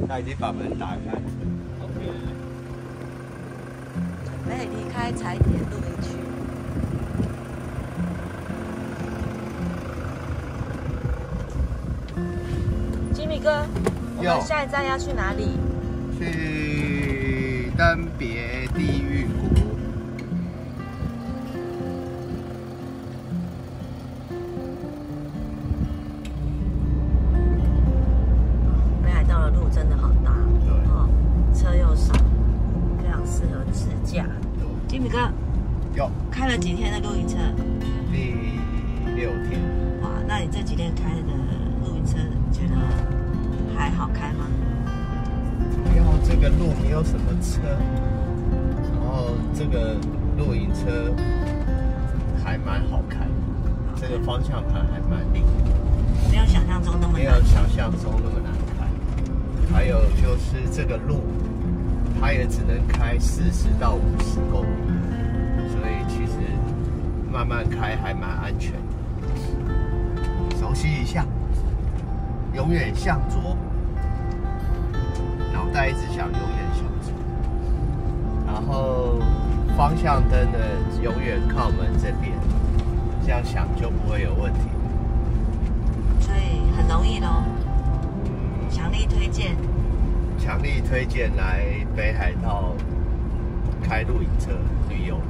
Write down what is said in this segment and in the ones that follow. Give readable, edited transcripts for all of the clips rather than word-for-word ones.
他已经把门打开。准备离开柴田露营区。吉米哥，我们下一站要去哪里？去登别地狱谷。北海道的路真的好大，对哦，车又少，非常适合自驾。吉米哥，有开了几天的露营车？第6天。哇，那你这几天开的露营车，觉得还好开吗？然后这个路没有什么车，然后这个露营车还蛮好开，这个方向盘还蛮灵，没有想象中那么难，没有想象中那么难开。还有就是这个路，它也只能开40到50公里，所以其实慢慢开还蛮安全的。熟悉一下，永远向左。脑袋一直想永远向左，然后方向灯呢永远靠门这边，这样想就不会有问题。所以很容易咯。强力推荐。强力推荐来北海道开露营车旅游。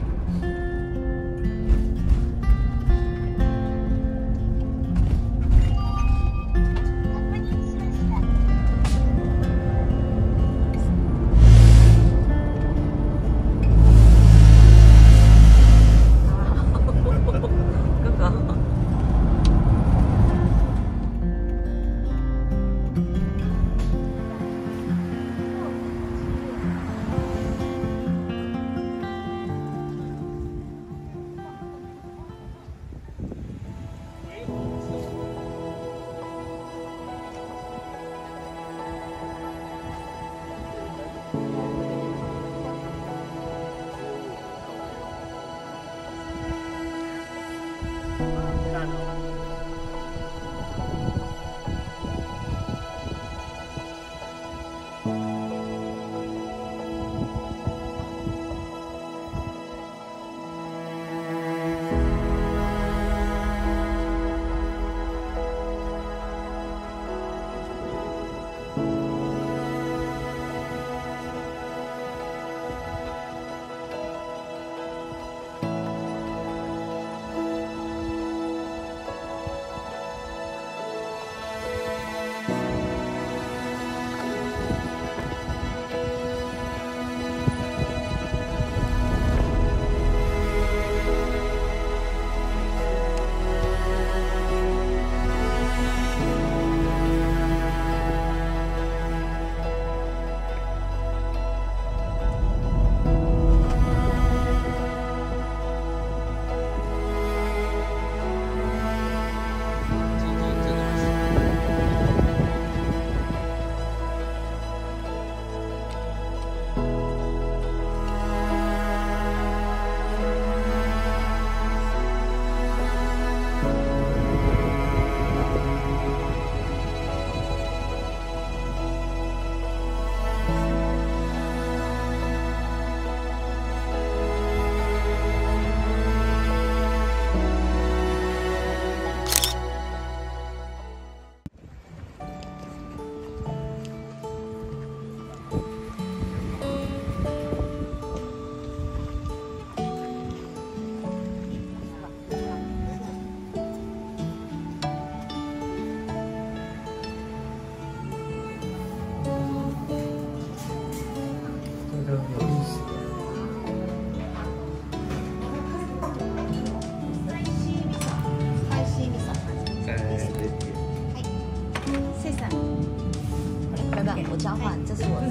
我交换，这是我的。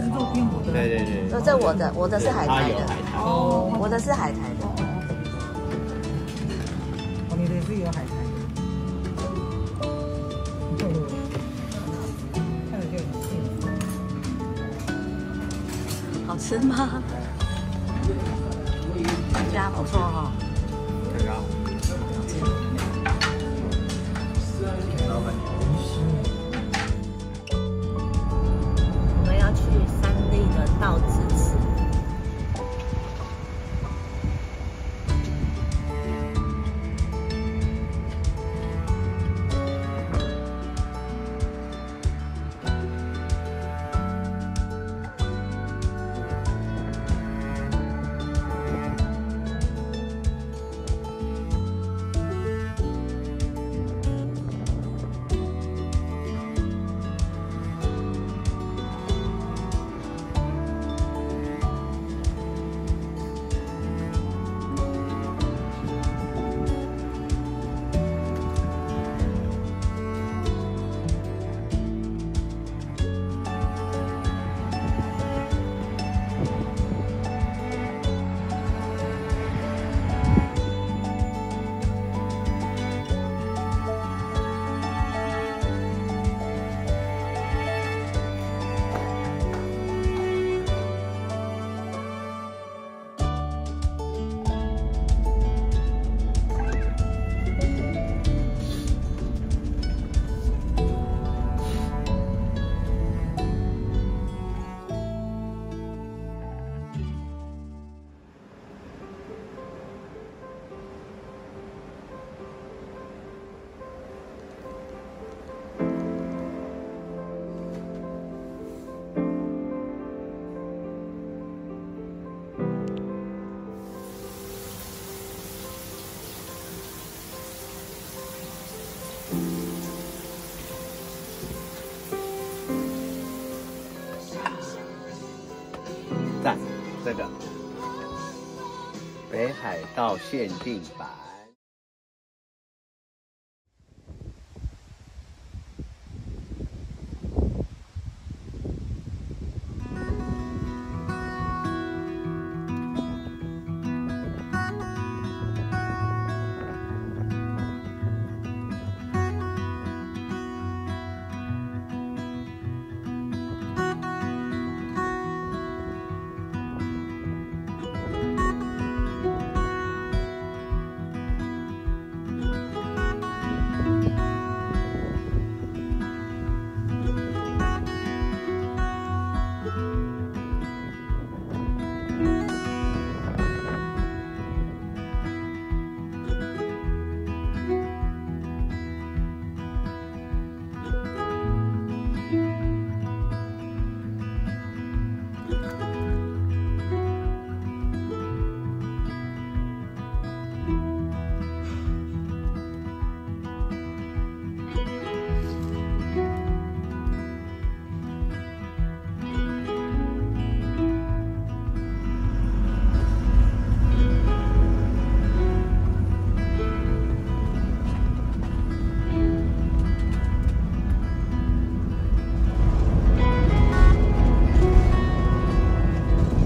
对对对。这我的是海苔的。哦，我的是海苔的。哦，你的是有海苔的。看着就很幸福。好吃吗？这家不错哈。太高。好吃。老板。海道限定版。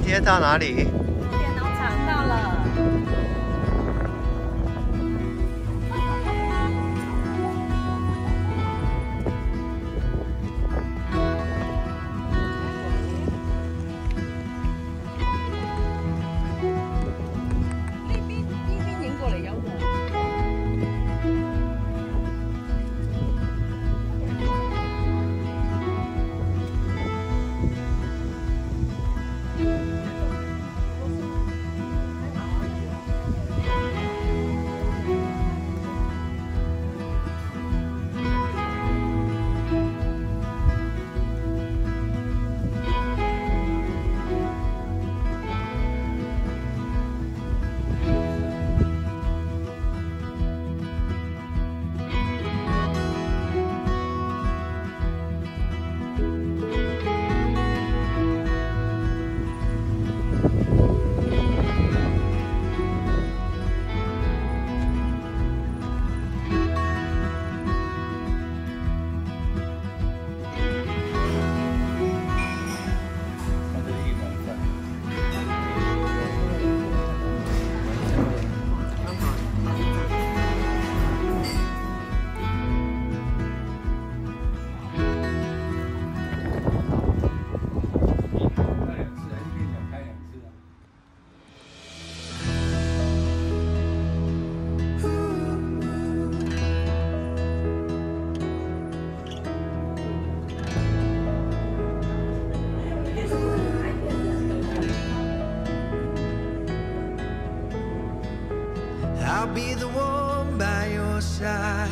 今天到哪里？富良农场到了。I'll be the one by your side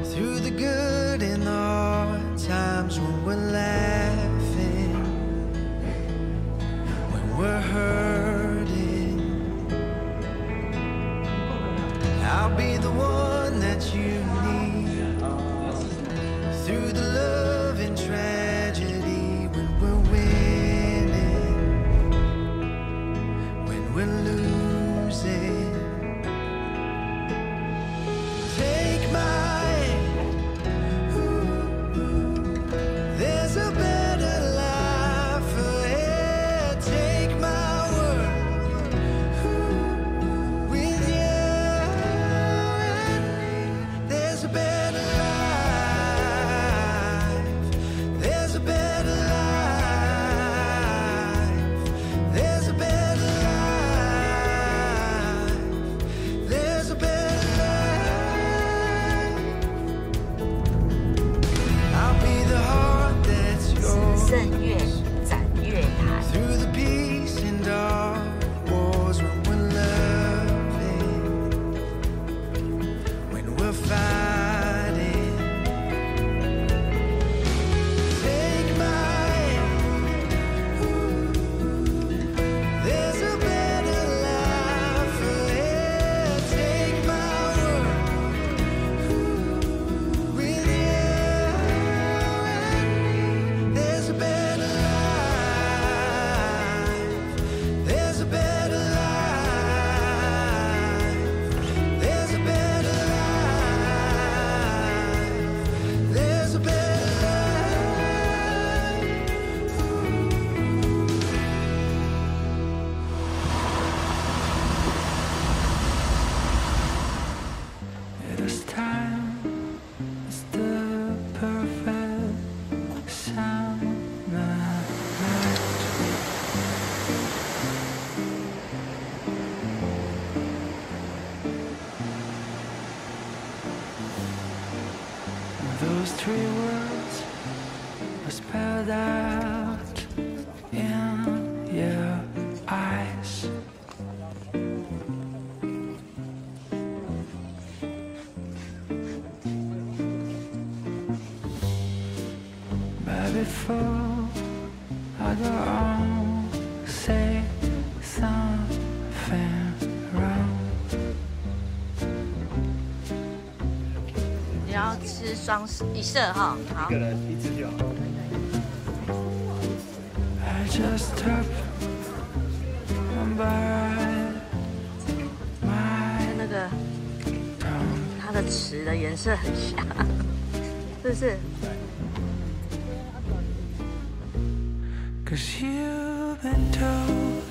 through the good and the hard times when we're laughing, when we're hurting. I'll be the one that you need through the love and tragedy when we're winning, when we're losing. Take my there's a better life ahead. Take my word with you and me. There's a better life. Those three words were spelled out in your eyes. But before I go on, say something wrong. 你要吃双一色哈，好一。个人一只就好。 I just took one bite, my 那个 tongue. 它的池的颜色很像，是不是？ 'Cause you've been told